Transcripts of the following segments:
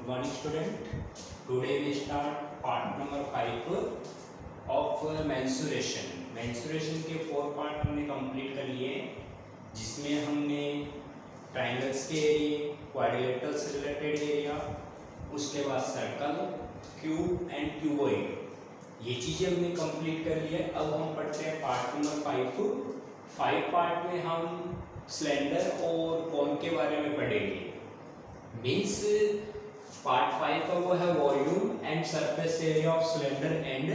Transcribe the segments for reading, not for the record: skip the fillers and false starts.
Good morning student. Today we start part number 5 of mensuration. Mensuration के 4 part हमने complete कर लिए, जिसमें हमने ट्रायंगल्स के एरिया, क्वाड्रिलेटरल से रिलेटेड एरिया, उसके बाद सर्कल, क्यूब एंड क्यूबॉइड, ये चीज़ें हमने कंप्लीट कर लिया। अब हम पढ़ते हैं पार्ट नंबर 5 पार्ट में हम सिलेंडर और कोन के बारे में पढ़ेंगे। मीन्स पार्ट 5 का वो है volume and surface area of cylinder and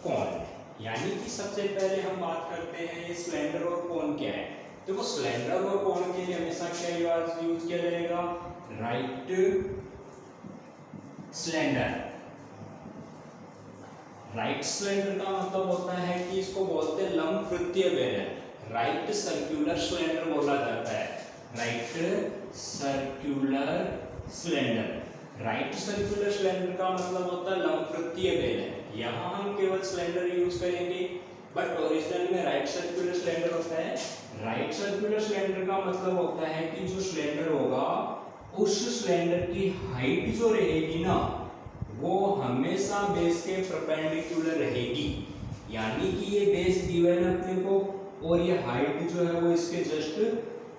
कोन। यानी कि सबसे पहले हम बात करते हैं ये सिलेंडर और कोन क्या है। देखो सिलेंडर और कोन के लिए हमेशा क्या यूज किया जाएगा, राइट सिलेंडर। राइट सिलेंडर का मतलब होता है कि इसको बोलते हैं लंब वृत्तीय बेलन। राइट सर्कुलर सिलेंडर बोला जाता है, right circular cylinder. Right circular cylinder का मतलब होता है लंब वृत्तीय बेलन। यहाँ हम केवल सिलेंडर यूज करेंगे, बट ओरिजिनल में राइट सर्कुलर सिलेंडर होता है। राइट सर्कुलर सिलेंडर का मतलब होता है कि जो सिलेंडर होगा उस सिलेंडर की हाइट जो रहेगी ना, वो हमेशा बेस के परपेंडिकुलर रहेगी। यानी कि ये बेस गिवन है अपने को और ये हाइट जो है वो इसके जस्ट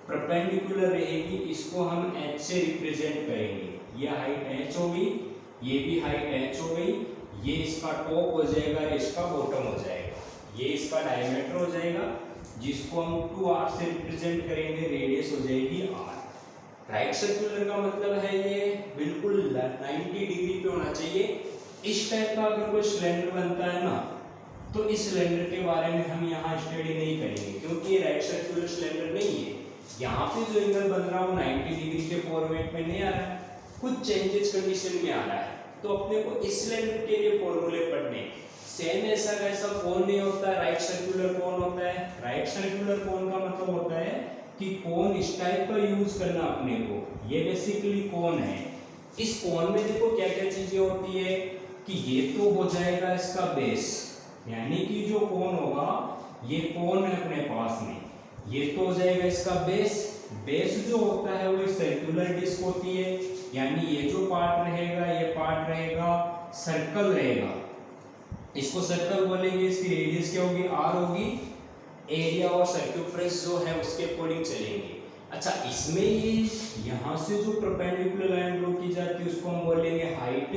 परपेंडिकुलर रहेगी। इसको हम h से रिप्रेजेंट करेंगे। ये हाइट h होगी, ये भी हाइट h हो गई, ये इसका टॉप हो जाएगा, इसका बॉटम हो जाएगा, ये इसका डायमीटर हो जाएगा, जिसको हम 2r से रिप्रेजेंट करेंगे, रेडियस हो जाएगी r। राइट सर्कुलर का मतलब है ये बिल्कुल 90 डिग्री पे होना चाहिए। इस टाइप का अगर कोई सिलेंडर बनता है ना, तो इस सिलेंडर के बारे में हम यहाँ स्टडी नहीं करेंगे, क्योंकि ये राइट सर्कुलर सिलेंडर नहीं है। यहाँ पे जो एंगल बन रहा है वो 90 डिग्री के फॉर्मेट में नहीं आ रहा है, कुछ चेंजेस कंडीशन में आ रहा है। तो अपने को इस सिलेंडर के लिए फॉर्मूले पढ़ने। सेम ऐसा कैसा कोन नहीं होता है, राइट सर्कुलर कोन होता है। राइट सर्कुलर कोन का मतलब होता है कि कोन इस टाइप का यूज करना अपने को। ये बेसिकली कोन है। इस कोन में देखो क्या क्या चीजें होती है कि ये तो हो जाएगा इसका बेस, यानी कि जो कोन होगा ये कोन है अपने पास में, ये तो हो जाएगा इसका बेस। बेस जो होता है वो सर्कुलर डिस्क होती है, यानी ये जो पार्ट रहेगा ये पार्ट रहेगा सर्कल रहेगा, इसको सर्कल बोलेंगे। इसकी रेडियस क्या होगी, r होगी। एरिया और सर्कमफ्रेंस जो है उसके अकॉर्डिंग चलेंगे। अच्छा, इसमें ये यहाँ से जो परपेंडिकुलर लाइन ड्रॉ की जाती है उसको हम बोलेंगे हाइट,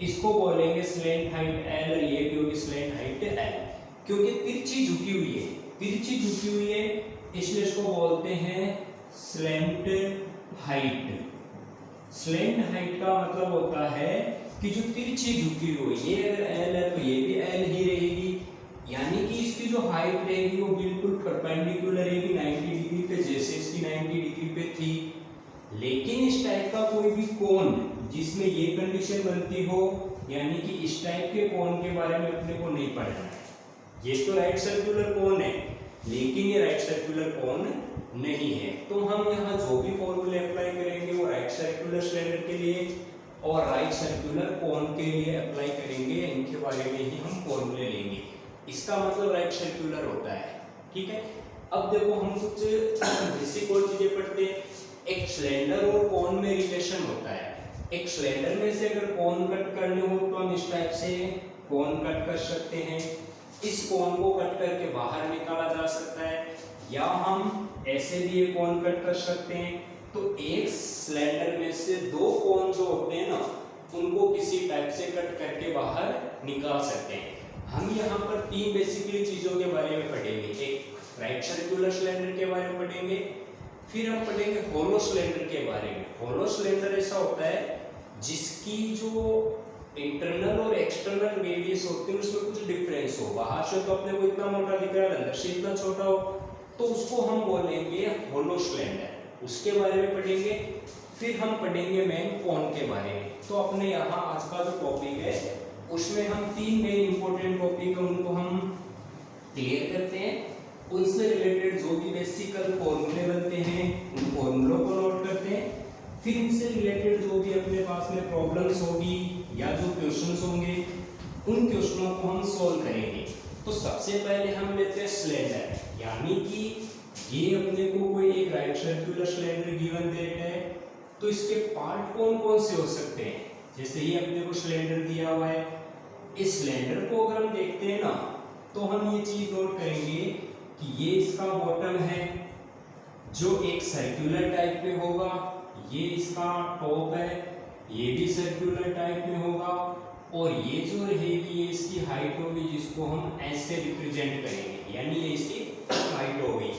इसको बोलेंगे स्लैंट हाइट l, और ये भी होगी स्लैंट हाइट l, क्योंकि तिरछी झुकी हुई है। तिरछी झुकी हुई है इसलिए इसको बोलते हैं स्लैंट हाइट। स्लैंट हाइट का मतलब होता है कि जो तिरछी झुकी हुई, ये अगर l है तो ये भी l ही रहेगी, यानी कि इसकी जो हाइट रहेगी वो बिल्कुल परपेंडिकुलर रहेगी 90 डिग्री पे, जैसे इसकी 90 डिग्री पे थी। लेकिन इस टाइप का कोई भी कोन जिसमें ये कंडीशन बनती हो, यानी कि इस टाइप के कोन के बारे में अपने को नहीं पढ़ना है। ये तो राइट सर्कुलर कोन है, लेकिन ये राइट सर्कुलर कोन नहीं है। तो हम यहाँ जो भी फॉर्मूले अप्लाई करेंगे वो राइट सर्कुलर सिलेंडर के लिए और राइट सर्कुलर कोन के लिए अप्लाई करेंगे। इनके बारे में ही हम फॉर्मूले लेंगे। इसका मतलब राइट सर्कुलर होता है, ठीक है। अब देखो हम कुछ बेसिक और चीजें पढ़ते हैं। एक सिलेंडर और कोन में रिलेशन होता है। एक सिलेंडर में से अगर कोन कट करने हो तो हम इस टाइप से कोन कट कर सकते हैं। इस कोन को कट करके बाहर निकाला जा सकता है, या हम ऐसे भी ये कोन कट कर सकते हैं। तो एक सिलेंडर में से दो कोन जो होते हैं ना, उनको किसी टाइप से कट करके बाहर निकाल सकते हैं। हम यहाँ पर 3 बेसिकली चीजों के बारे में पढ़ेंगे। एक राइट सर्कुलर सिलेंडर के बारे में पढ़ेंगे, फिर हम पढ़ेंगे होलो सिलेंडर के बारे में। होलो सिलेंडर ऐसा होता है जिसकी जो इंटरनल और एक्सटर्नल रेडियस होती है उसमें कुछ डिफरेंस हो। बाहर से तो अपने को इतना मोटा दिख रहा है, अंदर से इतना छोटा हो, तो उसको हम बोलेंगे होलो सिलेंडर। उसके बारे में पढ़ेंगे। फिर हम पढ़ेंगे मेन कोन के बारे में। तो अपने यहाँ आज का जो टॉपिक है उसमें हम 3 मेन इंपॉर्टेंट टॉपिक है उनको हम क्लियर करते हैं। उनसे रिलेटेड जो भी बेसिकल फॉर्मूले बनते हैं उन फॉर्मूलों को नोट करते हैं। फिर इनसे रिलेटेड जो भी अपने पास में प्रॉब्लम्स होगी या जो क्वेश्चंस होंगे उन क्वेश्चनों को हम सॉल्व करेंगे। तो सबसे पहले हम लेते हैं सिलेंडर, यानी कि ये अपने को कोई एक राइट सर्कुलर सिलेंडर गिवन देते हैं तो इसके पार्ट कौन कौन से हो सकते हैं? जैसे ही अपने को सिलेंडर दिया हुआ है, इस सिलेंडर को अगर हम देखते हैं ना तो हम ये चीज नोट करेंगे कि ये इसका बॉटम है जो एक सर्कुलर टाइप में होगा, ये इसका टॉप है, ये भी सर्कुलर टाइप में होगा, और ये जो रहेगी ये इसकी हाइट होगी जिसको हम ऐसे रिप्रेजेंट करेंगे, यानी ये इसकी हाइट होगी।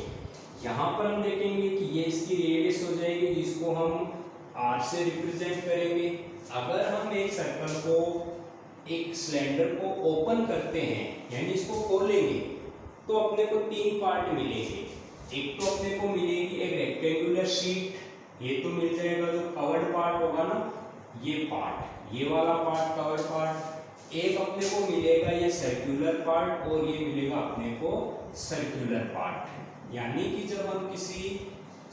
यहाँ पर हम देखेंगे कि ये इसकी रेडियस हो जाएगी जिसको हम r से रिप्रेजेंट करेंगे। अगर हम एक सर्कल को, एक सिलेंडर को ओपन करते हैं यानी इसको खोलेंगे तो अपने को तीन पार्ट मिलेंगे। एक तो अपने को मिलेगी एक रेक्टेंगुलर शीट, ये तो मिल जाएगा जो कवर्ड पार्ट होगा ना, ये पार्ट, ये वाला पार्ट कवर्ड पार्ट। एक अपने को मिलेगा ये सर्कुलर पार्ट और ये मिलेगा अपने को सर्कुलर पार्ट। यानी कि जब हम किसी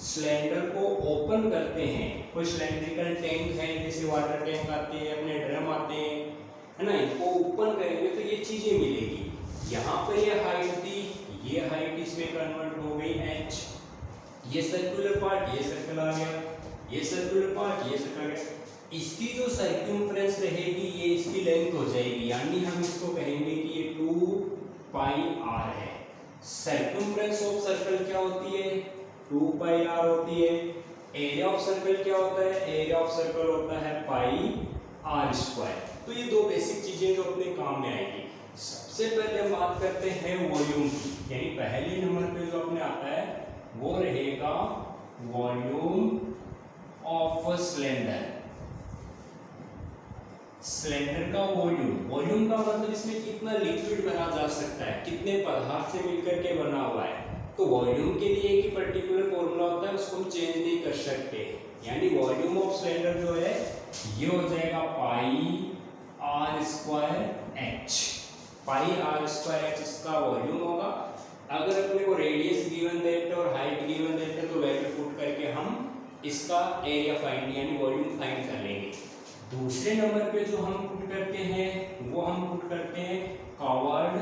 सिलेंडर को ओपन करते हैं, कोई सिलेंड्रिकल टैंक है जैसे वाटर टैंक आते हैं, अपने ड्रम आते हैं, है ना, इनको ओपन करेंगे तो ये चीजें मिलेगी। यहाँ पर ये हाइट थी, ये हाइट इसमें कन्वर्ट हो गई h, ये सर्कुलर पार्ट, ये सर्कल आ गया, ये सर्कुलर पार्ट, ये सर्कल आ गया। इसकी जो सर्कमफ्रेंस रहेगी ये इसकी लेंथ हो जाएगी, यानी हम इसको कहेंगे कि ये 2 पाई r है। सर्कमफ्रेंस ऑफ सर्कल क्या होती है? 2 पाई r होती है। एरिया ऑफ सर्कल क्या होता है? एरिया ऑफ सर्कल होता है पाई r स्क्वायर। तो ये दो बेसिक चीजें जो अपने काम में आएगी। सबसे पहले हम बात करते हैं वॉल्यूम की, यानी पहले नंबर पे जो अपने आता है वो रहेगा वॉल्यूम ऑफ सिलेंडर। सिलेंडर का वॉल्यूम, वॉल्यूम का मतलब इसमें कितना लिक्विड भरा जा सकता है, कितने पदार्थ से मिलकर के बना हुआ है। तो वॉल्यूम के लिए एक पर्टिकुलर फॉर्मूला होता है, उसको हम चेंज नहीं कर सकते। यानी वॉल्यूम ऑफ सिलेंडर जो है ये हो जाएगा पाई r स्क्वायर h। पाई r स्क्वायर h इसका वॉल्यूम होगा। अगर अपने को रेडियस गिवन दैट और हाइट गिवन दैट है तो वैल्यू पुट करके हम इसका एरिया फाइंड यानी वॉल्यूम फाइंड कर लेंगे। दूसरे नंबर पे जो हम पुट करते हैं वो हम पुट करते हैं कवर्ड।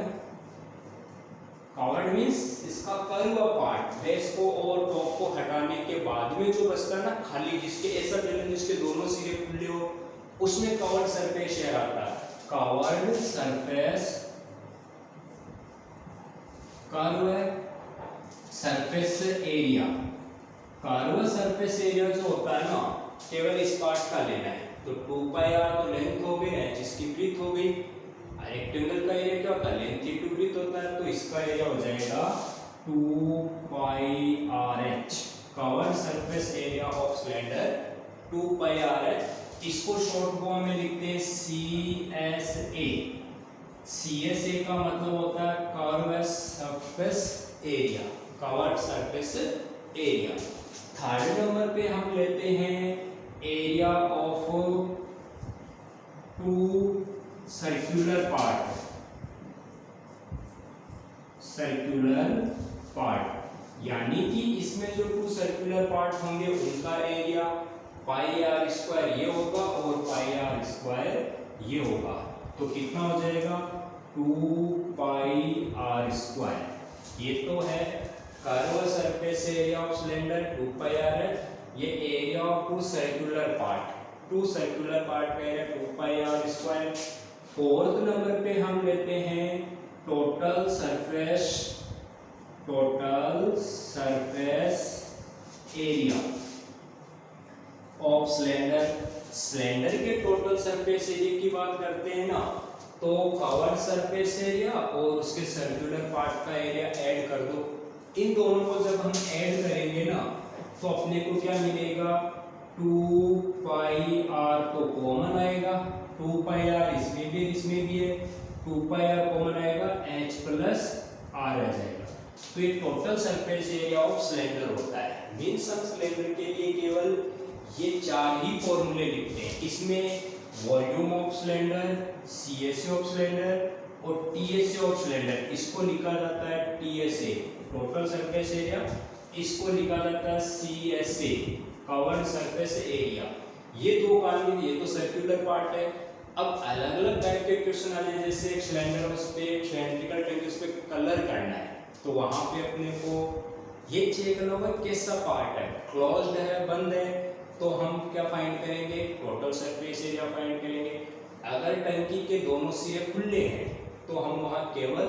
कवर्ड मींस इसका कर्व पार्ट, बेस को और टॉप को हटाने के बाद में जो बचता है ना खाली, जिसके ऐसा बेलन जिसके दोनों सिरे खुले हो, उसमें कवर्ड सरफेस एरिया आता है। Covered surface, curve surface area, curve surface area जो होता है ना केवल इस पार्ट का लेना है। तो 2 पाई r तो लेंथ हो गई है जिसकी ब्रीथ हो गई। रेक्टेंगल का एरिया क्या होता है? लेंथ इंटू ब्रीथ होता है, तो इसका एरिया हो जाएगा 2 पाई r h। Covered surface area of cylinder 2 pi r h। इसको शॉर्ट फॉर्म में लिखते हैं CSA। CSA का मतलब होता है curve surface area, covered surface area. Third number पे हम लेते हैं area of 2 circular part. Circular part यानी कि इसमें जो 2 सर्कुलर पार्ट होंगे उनका एरिया पाई r स्क्वायर ये होगा और पाई r स्क्वायर ये होगा। तो कितना हो जाएगा? 2 पाई r स्क्वायर। ये तो है curve surface area of cylinder 2 pi r है। ये area of 2 circular part, 2 circular part का एरिया 2 पाई r स्क्वायर। फोर्थ नंबर पे हम लेते हैं total surface area of cylinder. Cylinder के टोटल सरफेस एरिया की बात करते हैं ना तो कवर्ड सरफेस एरिया और उसके सर्कुलर पार्ट का एरिया ऐड कर दो। इन दोनों को जब हम ऐड करेंगे ना तो अपने को क्या मिलेगा? 2 पाई r तो कॉमन आएगा, 2 पाई r इसमें भी है, 2 पाई r कॉमन आएगा, h प्लस r आ जाएगा। तो ये total surface area of cylinder होता है। मींस हम सिलेंडर के लिए केवल ये 4 ही फॉर्मूले लिखते हैं। इसमें volume of cylinder, CSA of cylinder और TSA ऑफ सिलेंडर, इसको लिखा जाता है TSA टोटल सरफेस एरिया, इसको लिखा जाता है CSA कवर्ड सरफेस एरिया। ये दो काम में, ये तो सर्कुलर पार्ट है। अब अलग अलग टाइप के क्वेश्चन आ जाए, जैसे एक सिलेंडर उस पे एक सिलेंड्रिकल टैंक उस पे कलर करना है तो वहां पे अपने को ये चेक करना होगा कैसा पार्ट है, क्लोज्ड है, बंद है, तो हम क्या फाइंड करेंगे, टोटल सरफेस एरिया फाइंड करेंगे। अगर टंकी के दोनों सिरे खुले हैं तो हम वहाँ केवल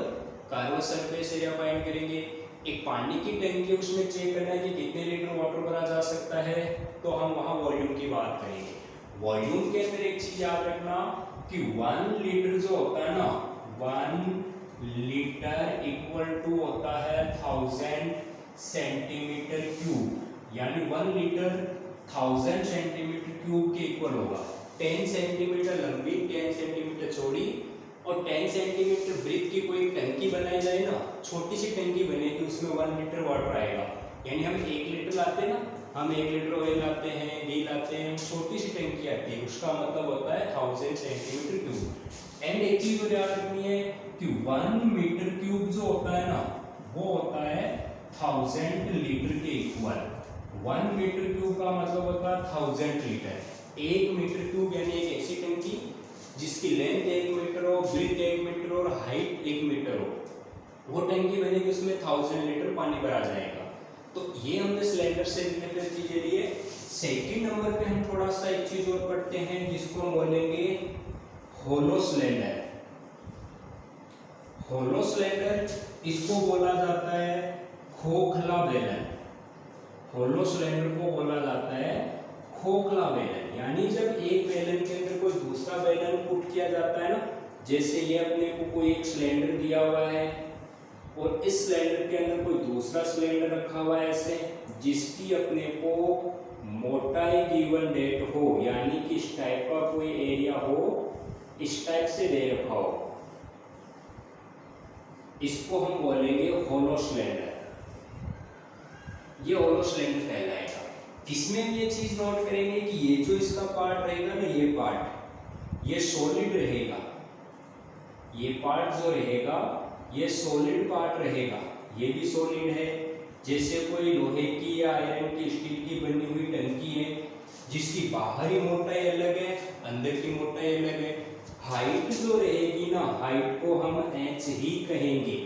कर्व सरफेस एरिया फाइंड करेंगे। एक पानी की टंकी, उसमें चेक करना है कि कितने लीटर वाटर भरा जा सकता है, तो हम वहाँ वॉल्यूम की बात करेंगे। वॉल्यूम के अंदर एक चीज याद रखना कि 1 लीटर जो होता है ना, 1 लीटर इक्वल टू होता है 1000 सेंटीमीटर क्यूब, यानी 1 लीटर 1000 सेंटीमीटर क्यूब के इक्वल होगा। 10 सेंटीमीटर लंबी, 10 सेंटीमीटर चौड़ी और 10 सेंटीमीटर ब्रीथ की कोई टंकी बनाई जाए ना, छोटी सी टंकी बनेगी, उसमें 1 लीटर वाटर आएगा। यानी हम 1 लीटर लाते हैं ना, हम 1 लीटर ऑयल लाते हैं, घी लाते हैं, छोटी सी टंकी आती है, उसका मतलब होता है 1000 सेंटीमीटर क्यूब। एंड एक चीज और याद रखनी है कि 1 मीटर क्यूब जो होता है ना, वो होता है 1000 लीटर के इक्वल। 1 मीटर क्यूब का मतलब होता है 1000 लीटर। 1 मीटर क्यूब यानी एक ऐसी टंकी जिसकी लेंथ 1 मीटर हो, ब्रीथ 1 मीटर और हाइट 1 मीटर हो, वो टंकी बनेगी, उसमें 1000 लीटर पानी भरा जाएगा। तो ये हमने सिलेंडर से रिलेटेड चीजें लिए। सेकंड नंबर पे हम थोड़ा सा एक चीज और पढ़ते हैं जिसको हम बोलेंगे होलो सिलेंडर। होलो सिलेंडर इसको बोला जाता है खोखला बेलन। होलो सिलेंडर को बोला जाता है खोखला बेलन, यानी जब एक बेलन के अंदर कोई दूसरा बेलन पुट किया जाता है ना, जैसे ये अपने को कोई एक सिलेंडर दिया हुआ है और इस सिलेंडर के अंदर कोई दूसरा सिलेंडर रखा हुआ है ऐसे, जिसकी अपने को मोटाई गिवन डेट हो, यानी कि इस टाइप का कोई एरिया हो, इस टाइप से दे रखा हो, इसको हम बोलेंगे होलो सिलेंडर। ये होलो सिलेंडर कहलाएगा। इसमें भी ये चीज नोट करेंगे कि ये जो इसका पार्ट रहेगा ना, ये पार्ट ये सॉलिड रहेगा, ये पार्ट जो रहेगा ये सॉलिड पार्ट रहेगा, ये भी सॉलिड है। जैसे कोई लोहे की या आयरन की, स्टील की बनी हुई टंकी है जिसकी बाहरी मोटाई अलग है, अंदर की मोटाई अलग है। हाइट जो रहेगी ना, हाइट को हम h ही कहेंगे।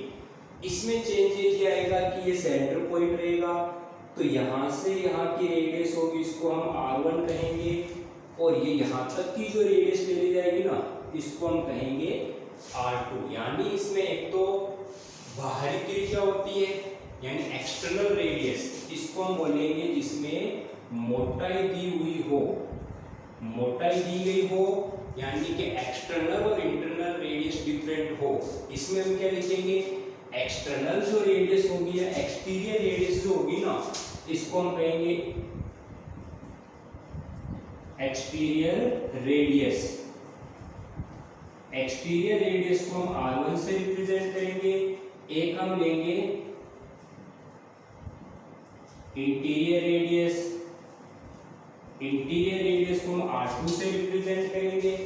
इसमें चेंजेज ये आएगा कि ये सेंटर पॉइंट रहेगा, तो यहाँ से यहाँ की रेडियस होगी, इसको हम r1 कहेंगे, और ये यहाँ तक की जो रेडियस ले ली जाएगी ना, इसको हम कहेंगे r2। यानी इसमें एक तो बाहरी त्रिज्या होती है यानी एक्सटर्नल रेडियस, इसको हम बोलेंगे जिसमें मोटाई दी हुई हो, मोटाई दी गई हो, यानी कि एक्सटर्नल और इंटरनल रेडियस डिफरेंट हो। इसमें हम क्या लिखेंगे, एक्सटर्नल जो रेडियस होगी या एक्सटीरियर रेडियस जो होगी ना, इसको हम कहेंगे एक्सटीरियर रेडियस। एक्सटीरियर रेडियस को हम r1 से रिप्रेजेंट करेंगे। एक हम लेंगे इंटीरियर रेडियस, इंटीरियर रेडियस को हम r2 से रिप्रेजेंट करेंगे।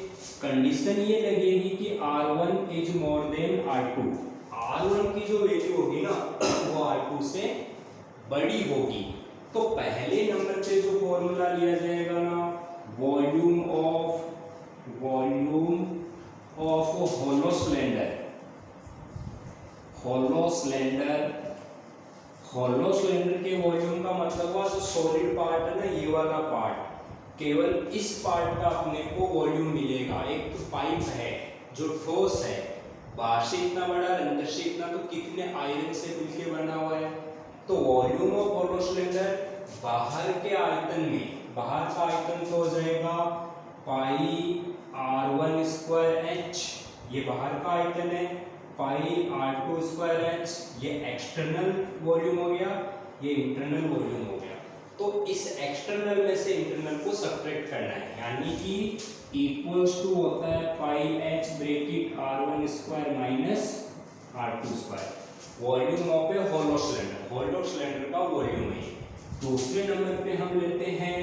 कंडीशन ये लगेगी कि r1 is more than r2। r1 की जो वैल्यू होगी ना, वो r2 से बड़ी होगी। तो पहले नंबर पे जो फॉर्मूला लिया जाएगा ना, volume of hollow cylinder. Hollow cylinder के वॉल्यूम का मतलब हुआ जो सॉलिड पार्ट है ना, ये वाला पार्ट, केवल इस पार्ट का अपने को वॉल्यूम मिलेगा। एक तो पाइप है जो ठोस है, बाहर से इतना बड़ा, अंदर से इतना, तो कितने आयरन से मिलके बना हुआ है। तो वॉल्यूम ऑफ होलो सिलेंडर बाहर के आयतन में, बाहर का आयतन तो हो जाएगा पाई r1 स्क्वायर h, ये बाहर का आयतन है, पाई r2 स्क्वायर h, ये एक्सटर्नल वॉल्यूम हो गया, ये इंटरनल वॉल्यूम हो गया। तो इस एक्सटर्नल में से इंटरनल को सब्ट्रैक्ट करना है, यानी कि इक्वल्स टू होता है pi h bracket r1 square minus r2 square. Volume of a hollow cylinder, hollow cylinder का वॉल्यूम है। दूसरे नंबर पे हम लेते हैं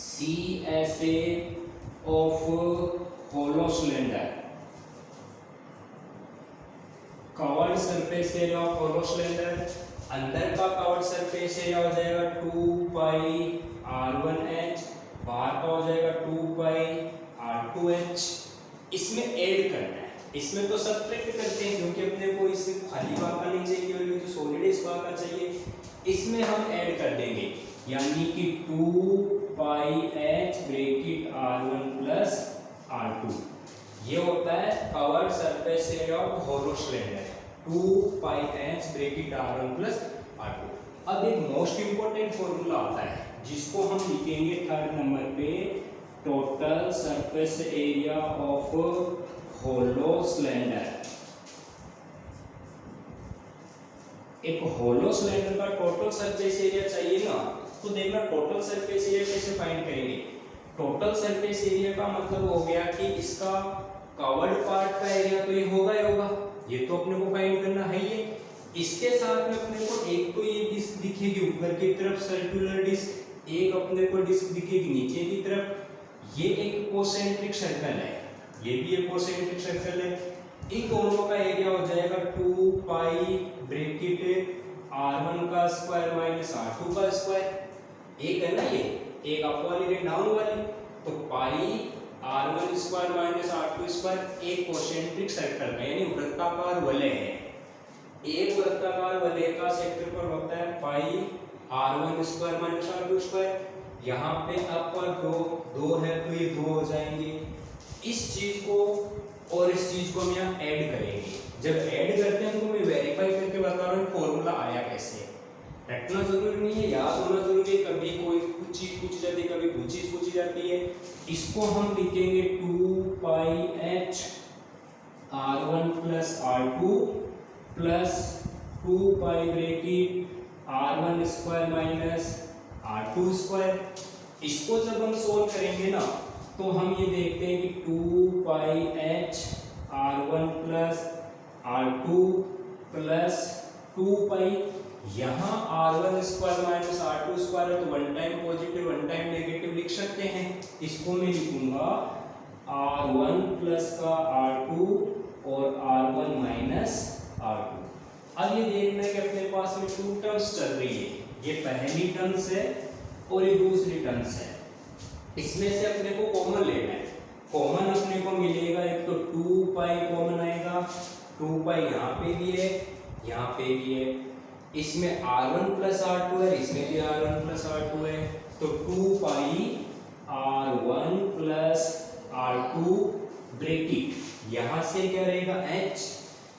CSA of hollow cylinder. Covered surface area of hollow cylinder, अंदर का कवर्ड सरफेस एरिया हो जाएगा 2 पाई r1h, बाहर का हो जाएगा 2 पाई r2h। इसमें ऐड करना है, इसमें तो सब्ट्रैक्ट करते हैं क्योंकि अपने को इसमें खाली भाग का नहीं चाहिए और ये जो सॉलिड है इस भाग का चाहिए। इसमें हम ऐड कर देंगे, यानी कि 2 pi H bracket R1 plus R2, ये होता है covered surface area of hollow cylinder, 2 pi H bracket R1 plus R2। अब एक मोस्ट इंपोर्टेंट फॉर्मूला आता है जिसको हम लिखेंगे थर्ड नंबर पे, total surface area of hollow cylinder. एक होलो सिलेंडर का टोटल सरफेस एरिया चाहिए ना, तो देखना टोटल सरफेस एरिया कैसे फाइंड करेंगे। टोटल सरफेस एरिया का मतलब हो गया कि इसका कवर्ड पार्ट का एरिया तो ये होगा ही होगा, ये तो अपने को फाइंड करना है ही। इसके साथ में अपने को एक तो ये डिस्क दिखेगी ऊपर की तरफ सर्कुलर डिस्क, एक अपने को डिस्क दिखेगी नीचे की तरफ। ये एक कोसेंट्रिक सर्कल है, ये भी एक कोसेंट्रिक सर्कल है। इन दोनों का एरिया हो जाएगा 2 पाई ब्रैकेट R1 का स्क्वायर माइनस R2 का स्क्वायर। एक है ना ये, एक अप वाली एक डाउन वाली, तो पाई R1 square minus R2 square एक कोसेंट्रिक सर्कल का यानी वृत्ताकार वलय है। एक वृत्ताकार वलय का क्षेत्रफल होता है पाई R1 square minus R2 square. यहाँ पे अप और दो है तो ये 2 हो जाएंगे। इस चीज को और इस चीज को हम यहाँ ऐड करेंगे। जब ऐड करते हैं तो मैं वेरीफाई करके बता रहा हूँ फॉर्मूला आया कैसे। रटना जरूरी नहीं है, याद होना जरूरी है। कभी कोई कुछ चीज पूछी जाती है, कभी कुछ चीज पूछी जाती है। इसको हम लिखेंगे 2 pi H R1 plus R2 plus 2 pi bracket R1 square minus R2 square. इसको जब हम सोल्व करेंगे ना, तो हम ये देखते हैं कि 2 pi H R1 plus R2 plus 2 pi, यहाँ R1 square minus R2 square है तो one time positive one time negative लिख सकते हैं। इसको मैं लिखूंगा R1 प्लस का R2 और R1 माइनस R2। अब ये देखना है कि अपने पास में 2 टर्म्स चल रही है, ये पहली टर्म्स है और ये दूसरी टर्म्स है। इसमें से अपने को कॉमन लेना है। कॉमन अपने को मिलेगा, एक तो 2 पाई कॉमन आएगा, 2 पाई यहाँ पे भी है यहाँ पे भी है। इसमें R1 प्लस R2 है, इसमें भी R1 प्लस R2 है, तो 2 पाई R1 प्लस R2 ब्रैकेट यहाँ से क्या रहेगा H,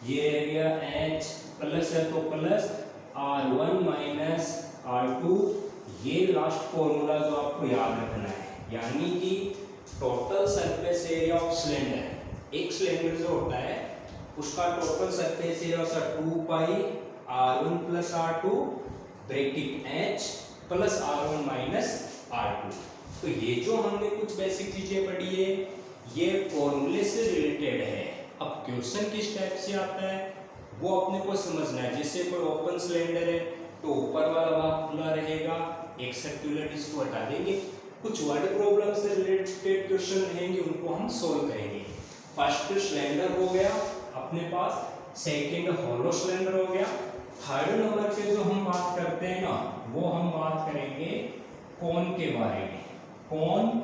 ये रहेगा H प्लस है तो प्लस R1 माइनस R2। ये लास्ट फॉर्मूला जो आपको याद रखना है, यानी कि total surface area of cylinder, एक सिलेंडर जो होता है उसका टोटल सरफेस एरिया होता है 2 पाई R1 plus R2 bracket H plus R1 minus R2। तो ये जो हमने कुछ बेसिक चीजें पढ़ी है ये फॉर्मूले से रिलेटेड है। अब क्वेश्चन किस टाइप से आता है वो अपने को समझना है। जैसे कोई ओपन सिलेंडर है तो ऊपर वाला भाग खुला रहेगा, एक सर्कुलर डिस्क को हटा देंगे। कुछ वर्ड प्रॉब्लम से रिलेटेड क्वेश्चन रहेंगे, उनको हम सोल्व करेंगे। फर्स्ट सिलेंडर हो गया अपने पास, सेकंड होलो सिलेंडर हो गया। थर्ड नंबर पे जो हम बात करते हैं ना, वो हम बात करेंगे कोन के बारे में। कोन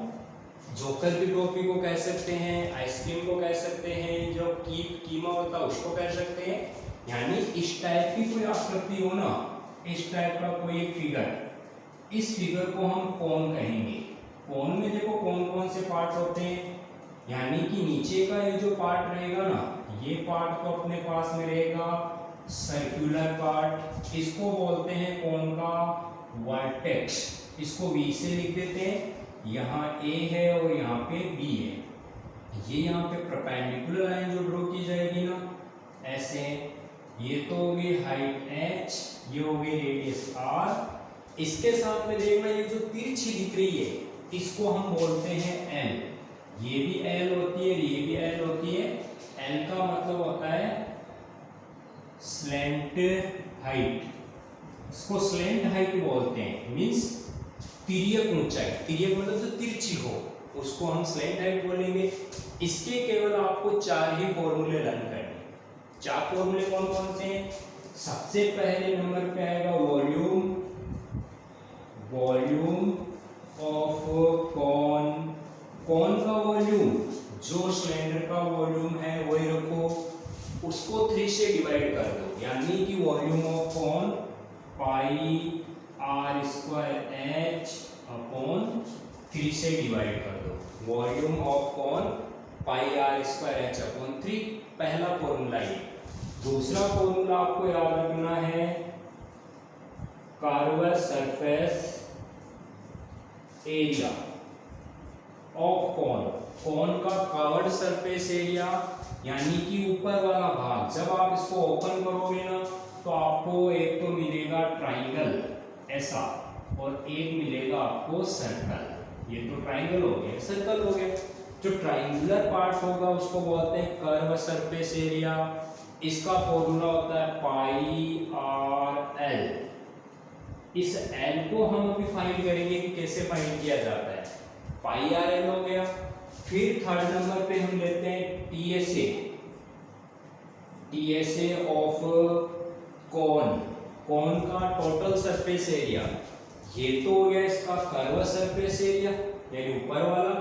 जोकर की टोपी को कह सकते हैं, आइसक्रीम को कह सकते हैं, जो कीमा होता है उसको कह सकते हैं। यानी इस टाइप की कोई आकृति हो ना, इस टाइप का कोई एक फिगर, इस फिगर को हम कोन कहेंगे। कोन में देखो कौन कौन से पार्ट होते हैं, यानी कि नीचे का ये जो पार्ट रहेगा ना, ये पार्ट तो अपने पास में रहेगा सर्कुलर पार्ट, इसको बोलते हैं कोन का वर्टेक्स। इसको V से लिख देते हैं, यहाँ A है और यहाँ पे B है। ये यहाँ पे परपेंडिकुलर लाइन जो ड्रॉ की जाएगी ना ऐसे, ये तो हो गई हाइट H, ये हो गई रेडियस R। इसके साथ में देखना ये जो तिरछी दिख रही है इसको हम बोलते हैं L। ये भी L होती है, ये भी L होती है। L का मतलब होता है स्लैंट हाइट, इसको स्लैंट हाइट बोलते हैं, मींस तिर्यक ऊंचाई। तिर्यक मतलब जो तिरछी हो उसको हम स्लैंट हाइट बोलेंगे। इसके केवल आपको 4 ही फॉर्मूले लर्न करने। 4 फॉर्मूले कौन कौन से हैं? सबसे पहले नंबर पे आएगा volume, volume of cone. Cone का वॉल्यूम जो सिलेंडर का वॉल्यूम है वही रखो, उसको 3 से डिवाइड कर दो, यानी कि volume of cone pi R² H upon 3 से डिवाइड कर दो, volume of cone pi R square H upon 3, पहला फॉर्मूला ये। दूसरा फॉर्मूला आपको याद रखना है curve surface area of cone, cone का कर्व्ड सरफेस एरिया यानी कि ऊपर वाला भाग। जब आप इसको ओपन करोगे ना तो आपको एक तो मिलेगा ट्राइंगल ऐसा और एक मिलेगा आपको सर्कल। ये तो ट्राइंगल हो गया, सर्कल हो गया। जो ट्राइंगुलर पार्ट होगा उसको बोलते हैं कर्व सरफेस एरिया। इसका फॉर्मूला होता है पाई आर एल। इस एल को हम अभी फाइंड करेंगे कि कैसे फाइंड किया जाता है। पाई आर एल हो गया। फिर थर्ड नंबर पे हम लेते हैं TSA, TSA of cone, cone का टोटल सरफेस एरिया। ये तो हो गया इसका कर्व सरफेस एरिया यानी ऊपर वाला।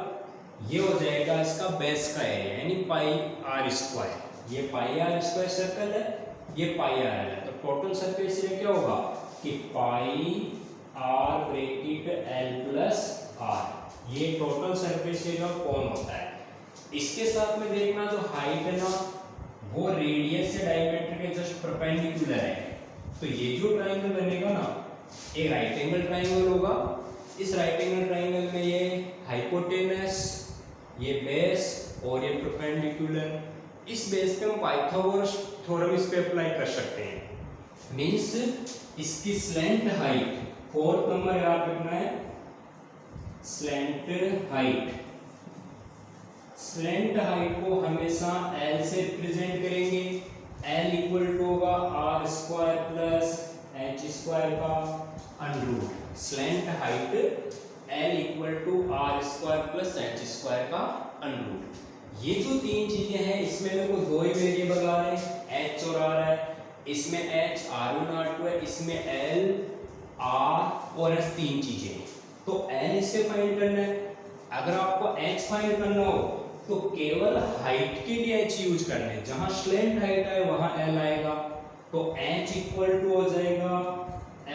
ये हो जाएगा इसका बेस का एरिया यानी पाई आर स्क्वायर। ये पाई आर स्क्वायर सर्कल है, ये पाई आर है। तो टोटल सरफेस एरिया क्या होगा कि pi R bracket L plus R, ये टोटल सरफेस एरिया कौन होता है। इसके साथ में देखना जो हाइट है ना वो रेडियस से डायमीटर के जस्ट परपेंडिकुलर है। तो ये जो ट्राइंगल बनेगा ना एक राइट एंगल ट्राइंगल होगा। इस राइट एंगल ट्राइंगल में ये हाइपोटेनस, ये बेस और ये परपेंडिकुलर। इस बेस पे हम पाइथागोरस थ्योरम इस पे अप्लाई कर सकते हैं। मींस इसकी स्लैंट हाइट, फोर्थ नंबर याद रखना है, स्लैंट हाइट। स्लैंट हाइट को हमेशा L से रिप्रेजेंट करेंगे। L इक्वल टू होगा R square plus H square का under root. Slant height L equal to R square plus H square का अंडररूट। ये जो तीन चीजें हैं इसमें मेरे को दो ही वेरिएबल आ रहे हैं, h और r है। इसमें h r1 r2 है, इसमें l r और s तीन चीजें हैं। तो l इससे फाइंड करना है। अगर आपको h फाइंड करना हो तो केवल हाइट के लिए h यूज करना है। जहां स्लैंट हाइट है वहां l आएगा। तो h इक्वल टू हो जाएगा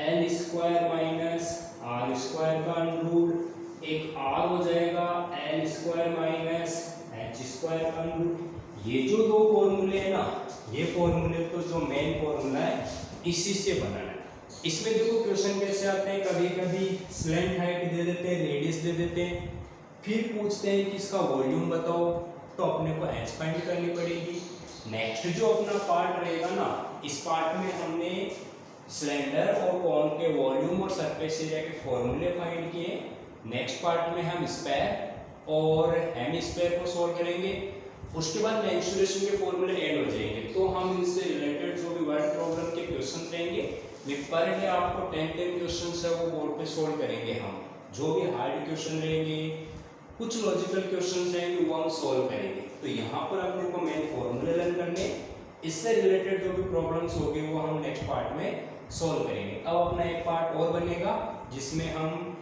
l square minus R square का अंडररूट, एक r हो जाएगा l square minus H square का अंडररूट। ये जो दो फॉर्मूले हैं ना, ये फॉर्मूले तो जो मेन फॉर्मूला है इसी से बनाना है। इसमें देखो क्वेश्चन कैसे आते हैं, कभी कभी स्लैंट हाइट दे देते हैं, रेडियस दे देते हैं, फिर पूछते हैं कि इसका वॉल्यूम बताओ, तो अपने को h फाइंड करनी पड़ेगी। नेक्स्ट जो अपना पार्ट रहेगा ना, इस पार्ट में हमने सिलेंडर और कॉन के वॉल्यूम और सरफेस एरिया के फॉर्मूले फाइंड किए। नेक्स्ट पार्ट में हम स्फीयर और हेमिस्फीयर को सॉल्व करेंगे। उसके बाद मेंस्ट्रुएशन के फॉर्मूले ऐड हो जाएंगे। तो हम इससे रिलेटेड जो भी वर्ड प्रॉब्लम के क्वेश्चन रहेंगे पर डे आपको 10 क्वेश्चन है वो बोर्ड पे सॉल्व करेंगे हम। जो भी हार्ड क्वेश्चन रहेंगे, कुछ लॉजिकल क्वेश्चन रहेंगे वो हम सॉल्व करेंगे। तो यहाँ पर अपने को मेन फॉर्मूले लर्न करने, इससे रिलेटेड जो भी प्रॉब्लम्स होंगे वो हम नेक्स्ट पार्ट में सॉल्व करेंगे। अब अपना एक पार्ट और बनेगा जिसमें हम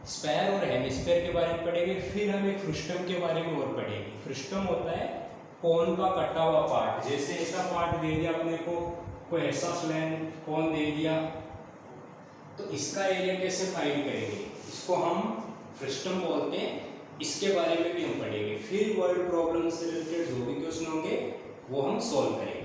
स्फीयर और हेमिस्फीयर के बारे में पढ़ेंगे। फिर हम एक फ्रस्टम के बारे में और पढ़ेंगे। फ्रस्टम होता है कोन का कटा हुआ पार्ट। जैसे ऐसा पार्ट दे दिया अपने को, कोई ऐसा स्लैंट कोन दे दिया, तो इसका एरिया कैसे फाइंड करेंगे, इसको हम फ्रस्टम बोलते हैं। इसके बारे में भी हम पढ़ेंगे। फिर वर्ड प्रॉब्लम से रिलेटेड जो भी क्वेश्चन होंगे वो हम सॉल्व करेंगे।